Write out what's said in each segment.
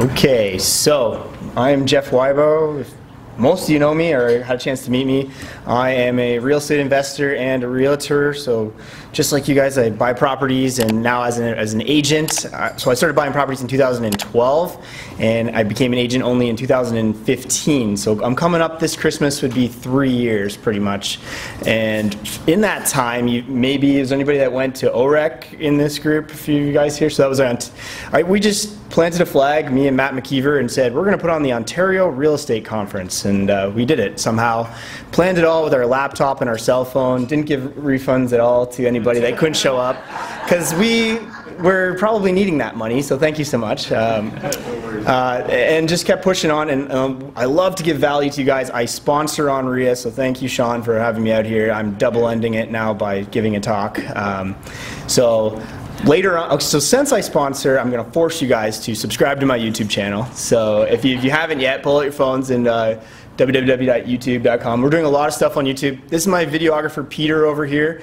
Okay, so I'm Jeff Weibo. If most of you know me or had a chance to meet me, I am a real estate investor and a realtor. So just like you guys, I buy properties, and now as an agent. So I started buying properties in 2012, and I became an agent only in 2015. So I'm coming up this Christmas would be 3 years pretty much. And in that time, maybe is anybody that went to OREC in this group? A few of you guys here. So that was around. We just planted a flag, me and Matt McKeever, and said we're going to put on the Ontario Real Estate Conference, and we did it somehow. Planned it all with our laptop and our cell phone. Didn't give refunds at all to anybody that couldn't show up, because we were probably needing that money. So thank you so much, and just kept pushing on. And I love to give value to you guys. I sponsor OREC, so thank you, Sean, for having me out here. I'm double ending it now by giving a talk. Later on, so since I sponsor, I'm going to force you guys to subscribe to my YouTube channel. So if you haven't yet, pull out your phones and www.youtube.com. We're doing a lot of stuff on YouTube. This is my videographer, Peter, over here.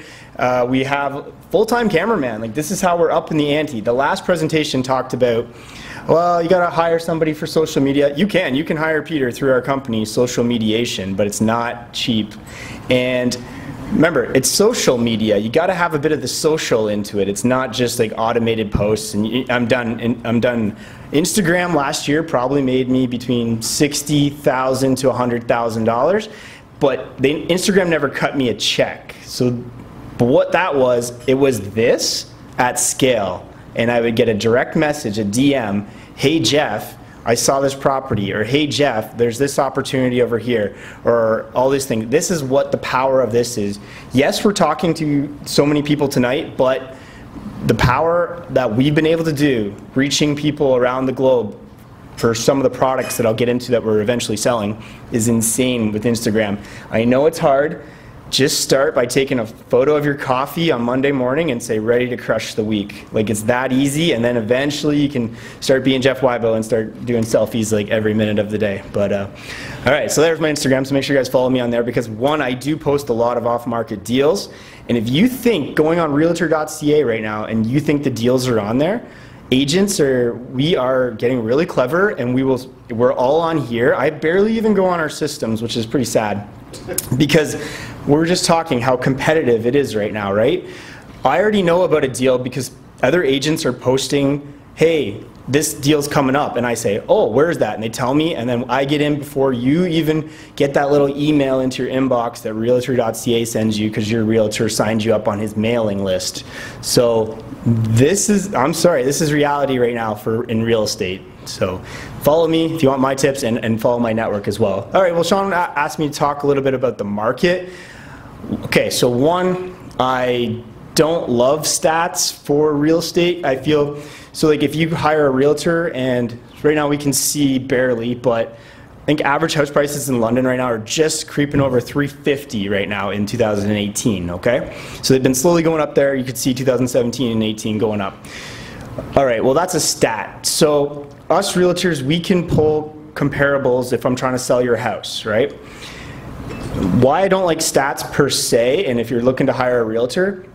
We have full-time cameraman. Like, this is how we're up in the ante. The last presentation talked about, well, you got to hire somebody for social media. You can hire Peter through our company, Social Mediation, but it's not cheap. And remember, it's social media. You got to have a bit of the social into it. It's not just like automated posts. And I'm done. Instagram last year probably made me between $60,000 to $100,000, but Instagram never cut me a check. So, but what that was, it was this at scale, and I would get a direct message, a DM, "Hey Jeff, I saw this property," or "Hey Jeff, there's this opportunity over here," or all these things. This is what the power of this is. Yes, we're talking to so many people tonight, but the power that we've been able to do, reaching people around the globe for some of the products that I'll get into that we're eventually selling, is insane with Instagram. I know it's hard. Just start by taking a photo of your coffee on Monday morning and say, "Ready to crush the week." Like, it's that easy, and then eventually you can start being Jeff Weibo and start doing selfies like every minute of the day. But all right, so there's my Instagram, so make sure you guys follow me on there, because one, I do post a lot of off-market deals, and if you think going on realtor.ca right now and you think the deals are on there, agents we are getting really clever, and we're all on here. I barely even go on our systems, which is pretty sad, because we're just talking how competitive it is right now, right? I already know about a deal because other agents are posting, "Hey, this deal's coming up," and I say, "Oh, where is that?" And they tell me, and then I get in before you even get that little email into your inbox that realtor.ca sends you, because your realtor signed you up on his mailing list. So this is reality right now in real estate. So follow me if you want my tips, and follow my network as well. All right, well, Sean asked me to talk a little bit about the market. Okay, so one, I don't love stats for real estate. I feel, so like if you hire a realtor, and right now we can see barely, but I think average house prices in London right now are just creeping over 350 right now in 2018, okay? So they've been slowly going up there. You could see 2017 and 18 going up. All right, well, that's a stat. So us realtors, we can pull comparables if I'm trying to sell your house, right? Why I don't like stats per se, and if you're looking to hire a realtor,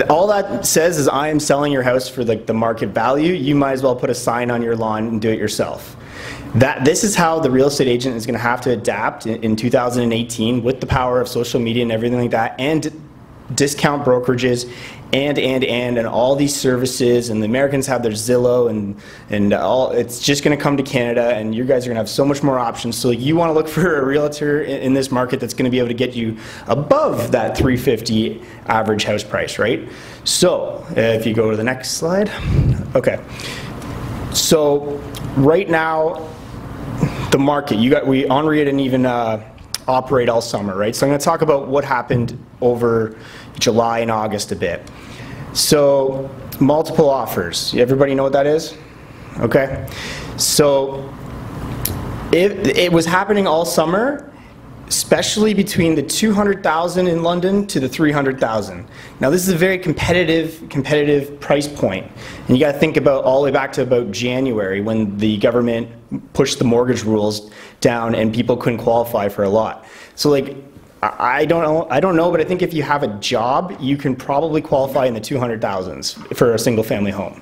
all that says is I am selling your house for the market value. You might as well put a sign on your lawn and do it yourself. This is how the real estate agent is going to have to adapt in 2018 with the power of social media and everything like that, and discount brokerages, and all these services, and the Americans have their Zillow, and all. It's just going to come to Canada, and you guys are going to have so much more options. So you want to look for a realtor in this market that's going to be able to get you above that 350 average house price, right? So if you go to the next slide. Okay. So right now, the market, we OREC didn't even operate all summer, right? So I'm going to talk about what happened over July and August a bit. So multiple offers. Everybody know what that is? Okay. So it was happening all summer, especially between the 200,000 in London to the 300,000. Now this is a very competitive price point, and you got to think about all the way back to about January, when the government pushed the mortgage rules down and people couldn't qualify for a lot. So like, I don't know, but I think if you have a job, you can probably qualify in the 200,000s for a single family home.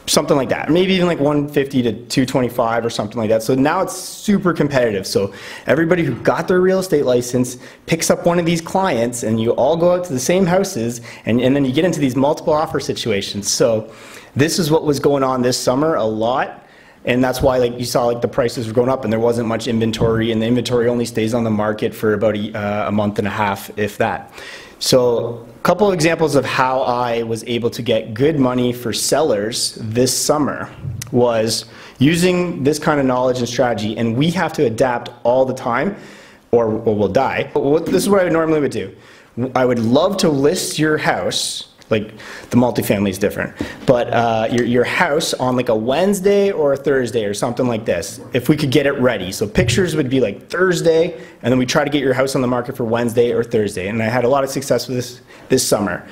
something like that. Maybe even like 150 to 225 or something like that. So now it's super competitive. So everybody who got their real estate license picks up one of these clients, and you all go out to the same houses, and then you get into these multiple offer situations. So this is what was going on this summer a lot. And that's why, like, you saw, like, the prices were going up and there wasn't much inventory, and the inventory only stays on the market for about a month and a half, if that. So a couple of examples of how I was able to get good money for sellers this summer was using this kind of knowledge and strategy, and we have to adapt all the time or we'll die. This is what I normally would do. I would love to list your house, like the multifamily is different, but your house on like a Wednesday or a Thursday or something like this, if we could get it ready. So pictures would be like Thursday, and then we try to get your house on the market for Wednesday or Thursday. And I had a lot of success with this summer.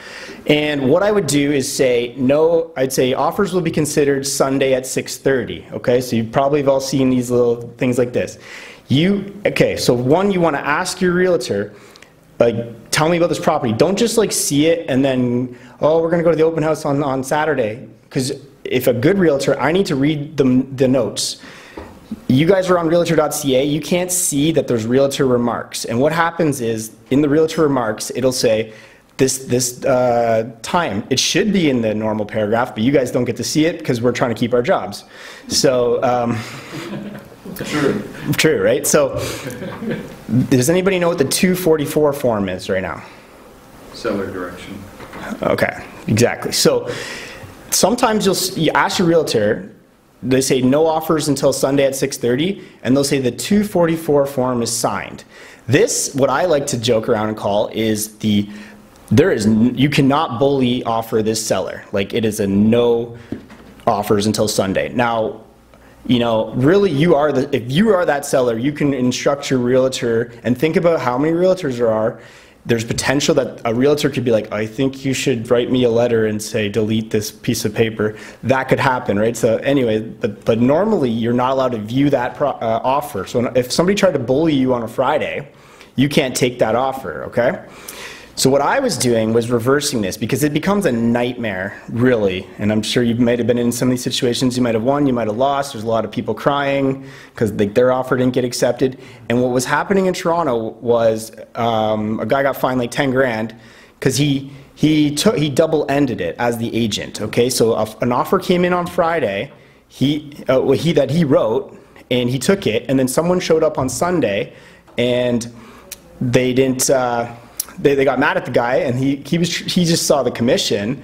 And what I would do is say, no, I'd say offers will be considered Sunday at 6:30. Okay, so you probably have all seen these little things like this. Okay, so one, you want to ask your realtor, like, tell me about this property. Don't just like see it and then, oh, we're gonna go to the open house on Saturday. Because if a good realtor, I need to read the notes. You guys are on realtor.ca, you can't see that there's realtor remarks. And what happens is, in the realtor remarks, it'll say, this time. It should be in the normal paragraph, but you guys don't get to see it because we're trying to keep our jobs. So, True, right? So, does anybody know what the 244 form is right now? Seller direction. Okay, exactly. So, sometimes you ask your realtor, they say no offers until Sunday at 6:30, and they'll say the 244 form is signed. This, what I like to joke around and call, is you cannot bully offer this seller. Like, it is a no offers until Sunday. Now, you know, really, if you are that seller, you can instruct your realtor, and think about how many realtors there are. There's potential that a realtor could be like, I think you should write me a letter and say, delete this piece of paper. That could happen, right? So anyway, but normally you're not allowed to view that offer. So if somebody tried to bully you on a Friday, you can't take that offer, okay? So what I was doing was reversing this, because it becomes a nightmare, really. And I'm sure you might have been in some of these situations. You might have won, you might have lost. There's a lot of people crying because their offer didn't get accepted. And what was happening in Toronto was a guy got fined like 10 grand because he double-ended it as the agent. Okay, so an offer came in on Friday, that he wrote, and he took it, and then someone showed up on Sunday, and they didn't. They got mad at the guy, and he just saw the commission,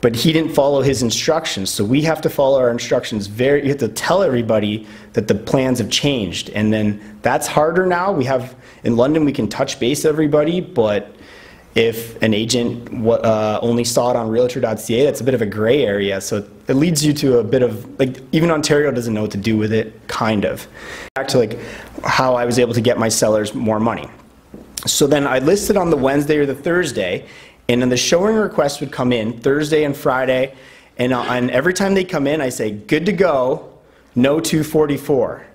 but he didn't follow his instructions. So we have to follow our instructions. You have to tell everybody that the plans have changed, and then that's harder now. In London, we can touch base everybody, but if an agent only saw it on realtor.ca, that's a bit of a gray area. So it leads you to a bit of, like, even Ontario doesn't know what to do with it, kind of. Back to like how I was able to get my sellers more money. So then I listed on the Wednesday or the Thursday, and then the showing requests would come in Thursday and Friday, and every time they come in, I say, good to go, no 244.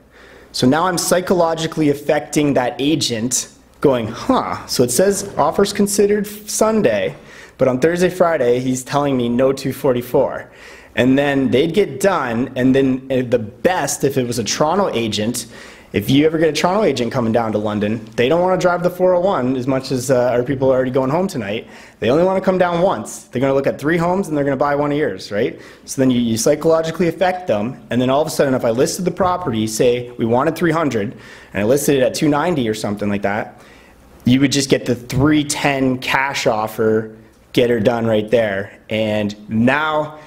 So now I'm psychologically affecting that agent, going, huh, so it says offers considered Sunday, but on Thursday, Friday, he's telling me no 244. And then they'd get done, and then the best, if it was a Toronto agent, if you ever get a Toronto agent coming down to London, they don't want to drive the 401 as much as our people are already going home tonight. They only want to come down once. They're going to look at 3 homes and they're going to buy one of yours, right? So then you psychologically affect them, and then all of a sudden, if I listed the property, say we wanted 300, and I listed it at 290 or something like that, you would just get the 310 cash offer, get her done right there. And now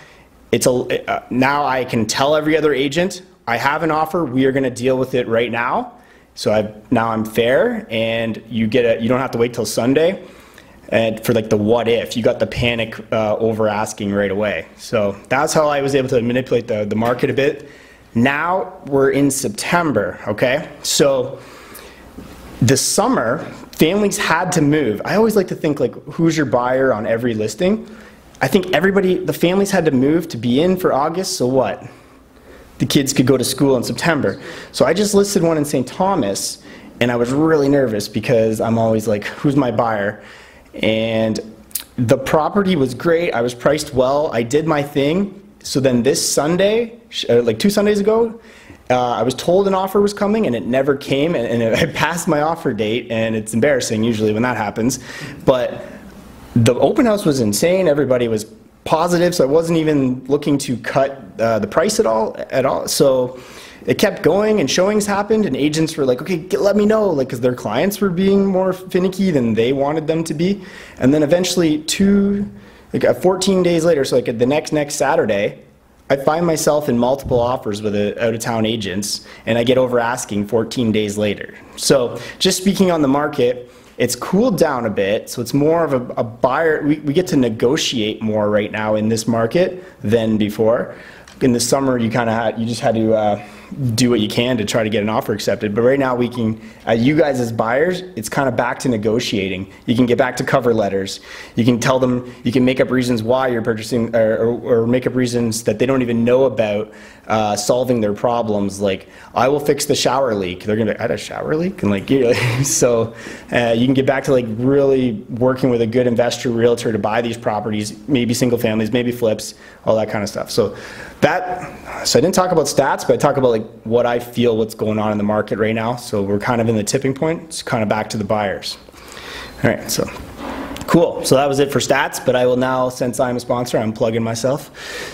now I can tell every other agent, I have an offer, we are going to deal with it right now. So now I'm fair, and you don't have to wait till Sunday. And for like the what if, you got the panic over asking right away. So that's how I was able to manipulate the market a bit. Now we're in September, okay? So this summer, families had to move. I always like to think, like, who's your buyer on every listing? I think the families had to move to be in for August, so what? The kids could go to school in September. So I just listed one in St. Thomas, and I was really nervous because I'm always like, who's my buyer? And the property was great, I was priced well, I did my thing, so then this Sunday, like 2 Sundays ago, I was told an offer was coming and it never came, and I passed my offer date, and it's embarrassing usually when that happens. But the open house was insane. Everybody was positive, so I wasn't even looking to cut the price at all. So it kept going, and showings happened, and agents were like, okay, let me know, like, because their clients were being more finicky than they wanted them to be. And then eventually 14 days later, so like the next Saturday, I find myself in multiple offers with out-of-town agents, and I get over asking 14 days later. So just speaking on the market, it's cooled down a bit, so it's more of a buyer. We get to negotiate more right now in this market than before. In the summer, you just had to do what you can to try to get an offer accepted. But right now, we can, you guys as buyers, it's kind of back to negotiating. You can get back to cover letters. You can tell them, you can make up reasons why you're purchasing, or make up reasons that they don't even know about solving their problems. Like, I will fix the shower leak. They're gonna be, I had a shower leak? And like, so you can get back to like really working with a good investor realtor to buy these properties, maybe single families, maybe flips, all that kind of stuff. So I didn't talk about stats, but I talk about like what I feel, what's going on in the market right now. So we're kind of in the tipping point. It's kind of back to the buyers. All right, so cool. So that was it for stats, but I will now, since I'm a sponsor, I'm plugging myself.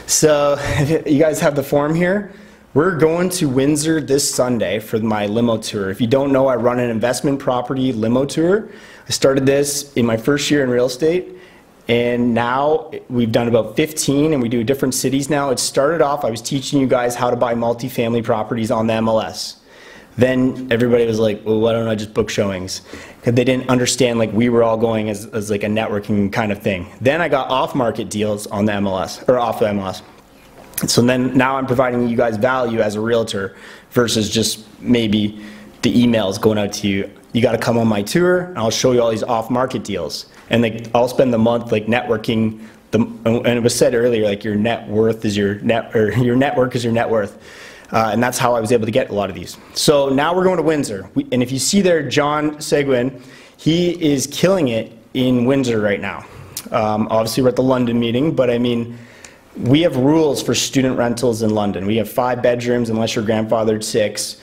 So you guys have the form here. We're going to Windsor this Sunday for my limo tour. If you don't know, I run an investment property limo tour. I started this in my first year in real estate. And now we've done about 15, and we do different cities now. It started off, I was teaching you guys how to buy multifamily properties on the MLS. Then everybody was like, well, why don't I just book showings? Because they didn't understand like we were all going as like a networking kind of thing. Then I got off-market deals on the MLS, or off the MLS. So then now I'm providing you guys value as a realtor versus just maybe the emails going out to you. You got to come on my tour, and I'll show you all these off-market deals. And like, I'll spend the month like networking. And it was said earlier, like your net worth is your network is your net worth. And that's how I was able to get a lot of these. So now we're going to Windsor. And if you see there, John Seguin, he is killing it in Windsor right now. Obviously, we're at the London meeting, but I mean, we have rules for student rentals in London. We have 5 bedrooms unless you're grandfathered 6.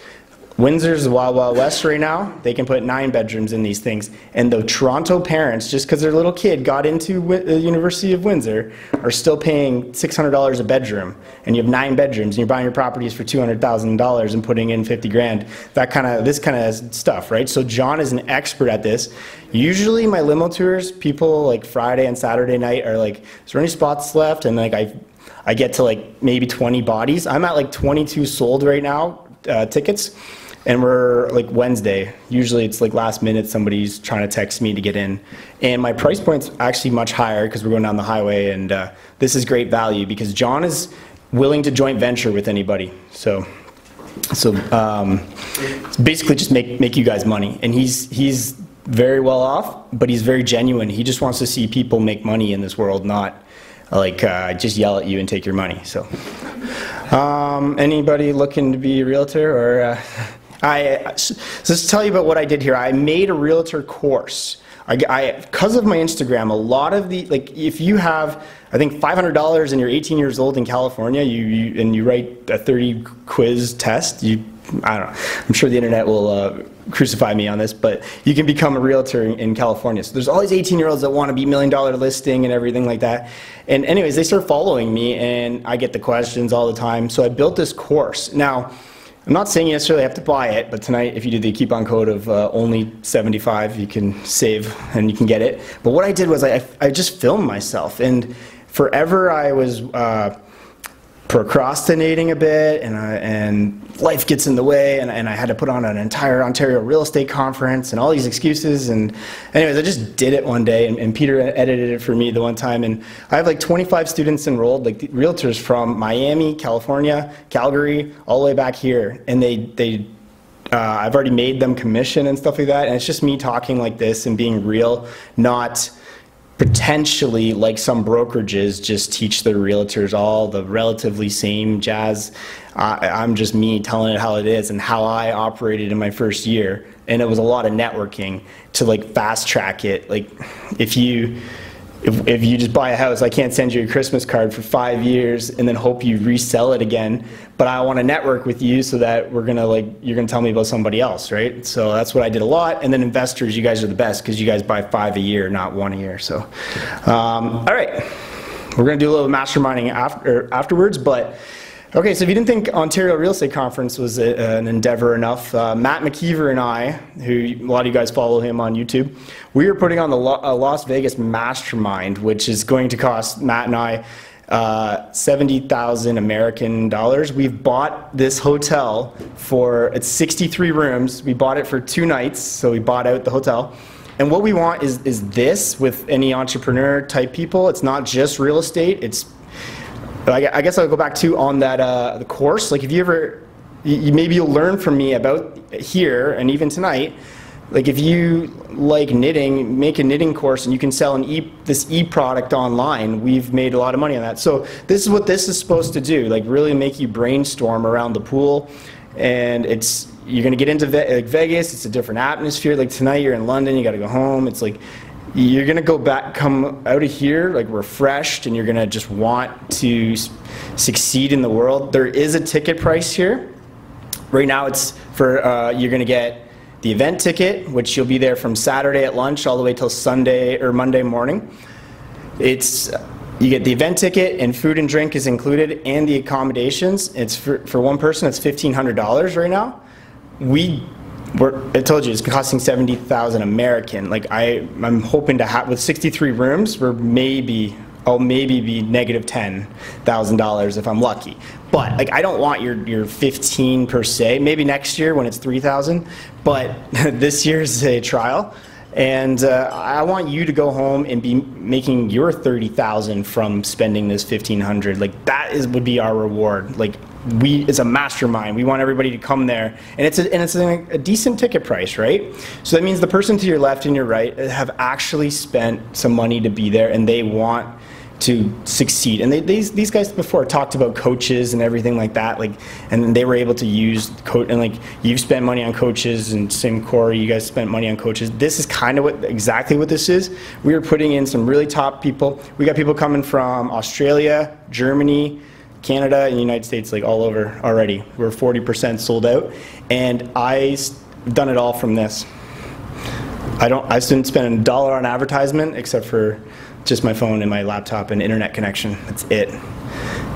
Windsor's the Wild Wild West right now. They can put 9 bedrooms in these things. And the Toronto parents, just because their little kid got into the University of Windsor, are still paying $600 a bedroom. And you have 9 bedrooms, and you're buying your properties for $200,000 and putting in 50 grand. This kind of stuff, right? So John is an expert at this. Usually my limo tours, people like Friday and Saturday night are like, is there any spots left? And like I get to like maybe 20 bodies. I'm at like 22 sold right now, tickets. And we're like Wednesday. Usually it's like last minute, somebody's trying to text me to get in. And my price point's actually much higher because we're going down the highway, and this is great value because John is willing to joint venture with anybody. So basically just make you guys money. And he's very well off, but he's very genuine. He just wants to see people make money in this world, not like just yell at you and take your money. So anybody looking to be a realtor, or so let's tell you about what I did here. I made a realtor course. Because of my Instagram, a lot of the, like, if you have, I think $500 and you're 18 years old in California, and you write a 30 quiz test, I don't know, I'm sure the internet will crucify me on this, but you can become a realtor in California. So there's all these 18-year-olds that want to be $1 million listing and everything like that. And anyways, they start following me, and I get the questions all the time. So I built this course. Now, I'm not saying you necessarily have to buy it, but tonight, if you do the coupon code of only 75, you can save and you can get it. But what I did was I just filmed myself, and forever I was procrastinating a bit, and life gets in the way, and I had to put on an entire Ontario real estate conference and all these excuses. And anyways, I just did it one day, and Peter edited it for me the one time, and I have like 25 students enrolled, like realtors from Miami, California, Calgary, all the way back here, and I've already made them commission and stuff like that, and it's just me talking like this and being real, not potentially like some brokerages just teach their realtors all the relatively same jazz. I'm just me telling it how it is and how I operated in my first year, and it was a lot of networking to like fast track it. Like if you if you just buy a house, I can't send you a Christmas card for 5 years and then hope you resell it again. But I want to network with you so that you're gonna tell me about somebody else, right? So that's what I did a lot. And then investors, you guys are the best because you guys buy 5 a year, not 1 a year. So, all right, we're gonna do a little masterminding afterwards, but. Okay, so if you didn't think Ontario Real Estate Conference was an endeavor enough, Matt McKeever and I, who a lot of you guys follow him on YouTube, we are putting on the Las Vegas Mastermind, which is going to cost Matt and I 70,000 American dollars. We've bought this hotel it's 63 rooms. We bought it for 2 nights, so we bought out the hotel. And what we want is this with any entrepreneur type people. It's not just real estate. I guess I'll go back to on that the course. Like if you ever, maybe you'll learn from me about here and even tonight. Like if you like knitting, make a knitting course and you can sell this e-product online. We've made a lot of money on that. So this is what this is supposed to do. Like really make you brainstorm around the pool, and you're gonna get into Vegas. It's a different atmosphere. Like tonight you're in London, you got to go home. It's like. You're gonna come out of here like refreshed, and you're gonna just want to succeed in the world. There is a ticket price here. Right now it's for, you're gonna get the event ticket, which you'll be there from Saturday at lunch all the way till Sunday or Monday morning. You get the event ticket, and food and drink is included, and the accommodations. It's for one person, it's $1,500 right now. I told you it's costing 70,000 American. Like I'm hoping to have with 63 rooms, I'll maybe be negative $10,000 if I'm lucky. But like I don't want your 15 per se. Maybe next year when it's 3,000. But this year's a trial, and I want you to go home and be making your 30,000 from spending this 1,500. Like that would be our reward. Like. It's a mastermind. We want everybody to come there, and it's a decent ticket price, right? So that means the person to your left and your right have actually spent some money to be there, and they want to succeed. And these guys before talked about coaches and everything like that, and they were able to use and like you've spent money on coaches, and same Corey, you guys spent money on coaches. This is kind of exactly what this is. We are putting in some really top people. We got people coming from Australia, Germany, Canada, and the United States, like all over already. We're 40% sold out, and I've done it all from this. I didn't spend $1 on advertisement except for just my phone and my laptop and internet connection. That's it.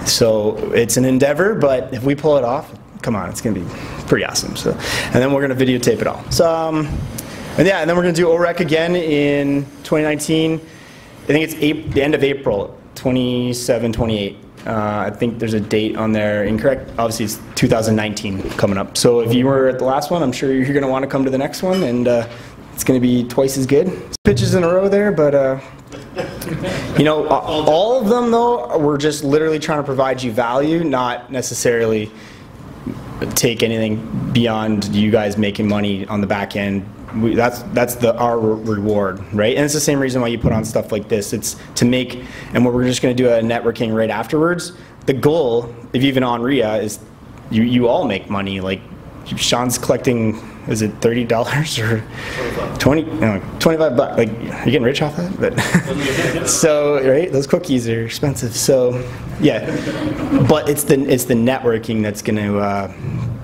So it's an endeavor, but if we pull it off, come on, it's gonna be pretty awesome. So, and then we're gonna videotape it all. So, and then we're gonna do OREC again in 2019. I think it's the end of April, 27, 28. I think there's a date on there incorrect. Obviously, it's 2019 coming up. So if you were at the last one, I'm sure you're going to want to come to the next one, and it's going to be twice as good. Pitches in a row there, but you know, all of them though, we're just literally trying to provide you value, not necessarily take anything beyond you guys making money on the back end. That's our reward, right? And it's the same reason why you put on stuff like this. It's to make, and we're just going to do a networking right afterwards. The goal, if you're even on RIA, is you all make money. Like Sean's collecting, is it $30 or 25 bucks? Like you're getting rich off that, but so right, those cookies are expensive. So yeah, but it's the networking that's going to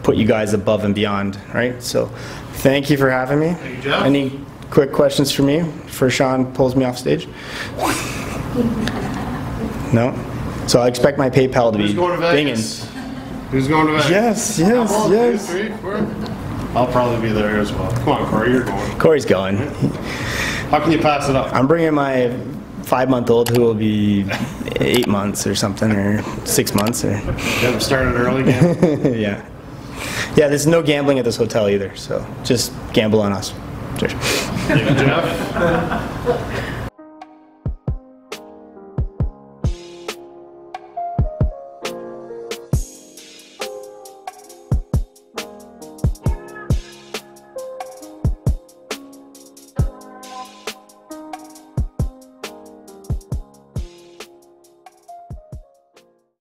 put you guys above and beyond, right? So thank you for having me. Thank you, Jeff. Any quick questions for me before Sean pulls me off stage? No? So I expect my PayPal to be dinging. Who's going to Vegas? Yes, yes. 2, 3, 4. I'll probably be there as well. Come on, Corey, you're going. Corey's going. How can you pass it up? I'm bringing my 5-month-old who will be 8 months or something, or 6 months. Or. You haven't started early again? Yeah. Yeah, there's no gambling at this hotel either, so just gamble on us. Cheers. Thank you, Jeff.